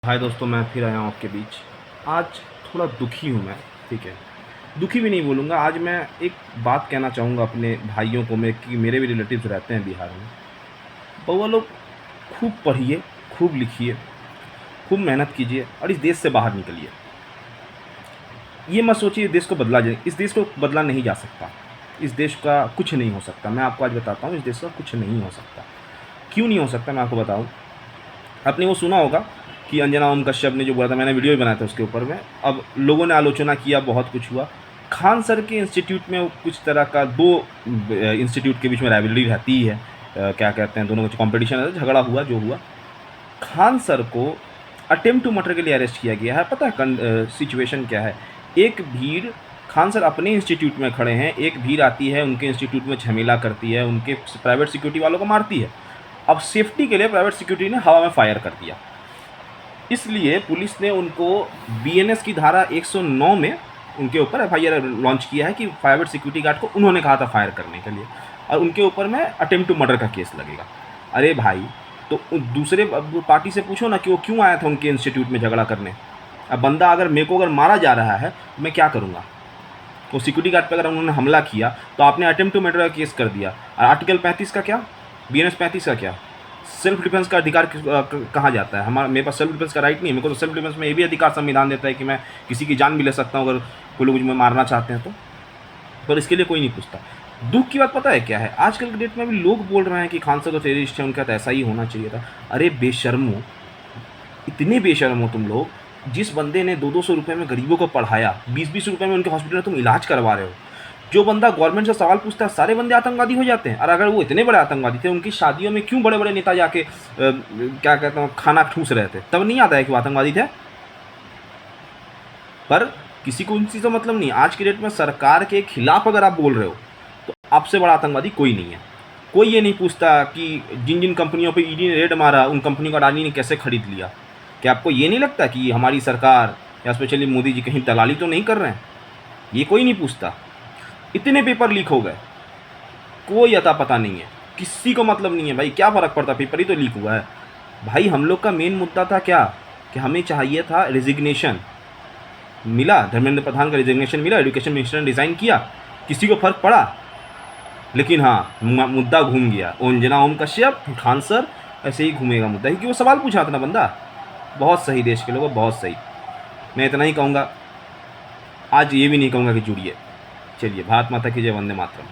हाय दोस्तों, मैं फिर आया हूँ आपके बीच। आज थोड़ा दुखी हूँ मैं। ठीक है, दुखी भी नहीं बोलूँगा। आज मैं एक बात कहना चाहूँगा अपने भाइयों को, कि मेरे भी रिलेटिव्स रहते हैं बिहार में। बउआ लोग, खूब पढ़िए, खूब लिखिए, खूब मेहनत कीजिए और इस देश से बाहर निकलिए। ये मत सोचिए देश को बदला जाए, इस देश को बदला नहीं जा सकता। इस देश का कुछ नहीं हो सकता। मैं आपको आज बताता हूँ, इस देश का कुछ नहीं हो सकता। क्यों नहीं हो सकता, मैं आपको बताऊँ। आपने वो सुना होगा कि अंजना ओम कश्यप ने जो बोला था, मैंने वीडियो भी बनाया था उसके ऊपर में। अब लोगों ने आलोचना किया, बहुत कुछ हुआ। खान सर के इंस्टीट्यूट में कुछ तरह का दो इंस्टीट्यूट के बीच में राइवलरी रहती ही है। क्या कहते हैं, दोनों का कॉम्पिटिशन है, झगड़ा हुआ जो हुआ। खान सर को अटेम्प्ट टू मर्डर के लिए अरेस्ट किया गया है। पता है सिचुएशन क्या है? एक भीड़, खान सर अपने इंस्टीट्यूट में खड़े हैं, एक भीड़ आती है, उनके इंस्टीट्यूट में झमेला करती है, उनके प्राइवेट सिक्योरिटी वालों को मारती है। अब सेफ्टी के लिए प्राइवेट सिक्योरिटी ने हवा में फायर कर दिया। इसलिए पुलिस ने उनको बीएनएस की धारा 109 में उनके ऊपर एफआईआर लॉन्च किया है कि प्राइवेट सिक्योरिटी गार्ड को उन्होंने कहा था फायर करने के लिए, और उनके ऊपर में अटेम्प्ट टू मर्डर का केस लगेगा। अरे भाई, तो दूसरे पार्टी से पूछो ना कि वो क्यों आया था उनके इंस्टीट्यूट में झगड़ा करने। अब बंदा अगर मेरे को अगर मारा जा रहा है तो मैं क्या करूँगा? वो सिक्योरिटी गार्ड पर अगर उन्होंने हमला किया तो आपने अटेम्प्ट टू मर्डर का केस कर दिया। और आर्टिकल 35 का क्या, बीएनएस 35 का क्या? सेल्फ डिफेंस का अधिकार कहाँ जाता है? हमारा, मेरे पास सेल्फ डिफेंस का राइट नहीं है। मेरे को तो सेल्फ डिफेंस में ये भी अधिकार संविधान देता है कि मैं किसी की जान भी ले सकता हूँ अगर कोई लोग मुझे मारना चाहते हैं तो। पर इसके लिए कोई नहीं पूछता। दुख की बात पता है क्या है? आजकल के डेट में भी लोग बोल रहे हैं कि खान सर तो टेररिस्ट है, उनका तो ऐसा ही होना चाहिए था। अरे बेशर्मो, इतने बेशर्म हो तुम लोग। जिस बंदे ने 200-200 रुपये में गरीबों को पढ़ाया, 20-20 रुपये में उनके हॉस्पिटल में तुम इलाज करवा रहे हो। जो बंदा गवर्नमेंट से सवाल पूछता है, सारे बंदे आतंकवादी हो जाते हैं। और अगर वो इतने बड़े आतंकवादी थे, उनकी शादियों में क्यों बड़े बड़े नेता जाके क्या कहते हैं, खाना ठूस रहे थे? तब नहीं आता है कि वो आतंकवादी थे। पर किसी को उनसे तो मतलब नहीं। आज की डेट में सरकार के खिलाफ अगर आप बोल रहे हो तो आपसे बड़ा आतंकवादी कोई नहीं है। कोई ये नहीं पूछता कि जिन जिन कंपनियों पे ईडी ने रेड मारा, उन कंपनियों को अडानी ने कैसे खरीद लिया। क्या आपको ये नहीं लगता कि हमारी सरकार या स्पेशली मोदी जी कहीं दलाली तो नहीं कर रहे हैं? ये कोई नहीं पूछता। इतने पेपर लीक हो गए, कोई अता पता नहीं है, किसी को मतलब नहीं है। भाई क्या फ़र्क पड़ता, पेपर ही तो लीक हुआ है। भाई हम लोग का मेन मुद्दा था क्या, कि हमें चाहिए था रेजिग्नेशन। मिला, धर्मेंद्र प्रधान का रेजिग्नेशन मिला, एजुकेशन मिनिस्टर ने डिज़ाइन किया, किसी को फ़र्क पड़ा? लेकिन हाँ, मुद्दा घूम गया। अंजना ओम कश्यप, खान सर, ऐसे ही घूमेगा मुद्दा, क्योंकि वो सवाल पूछा था ना बंदा। बहुत सही देश के लोगों, बहुत सही। मैं इतना ही कहूँगा, आज ये भी नहीं कहूँगा कि जुड़िए। चलिए, भारत माता की जय, वंदे मातरम।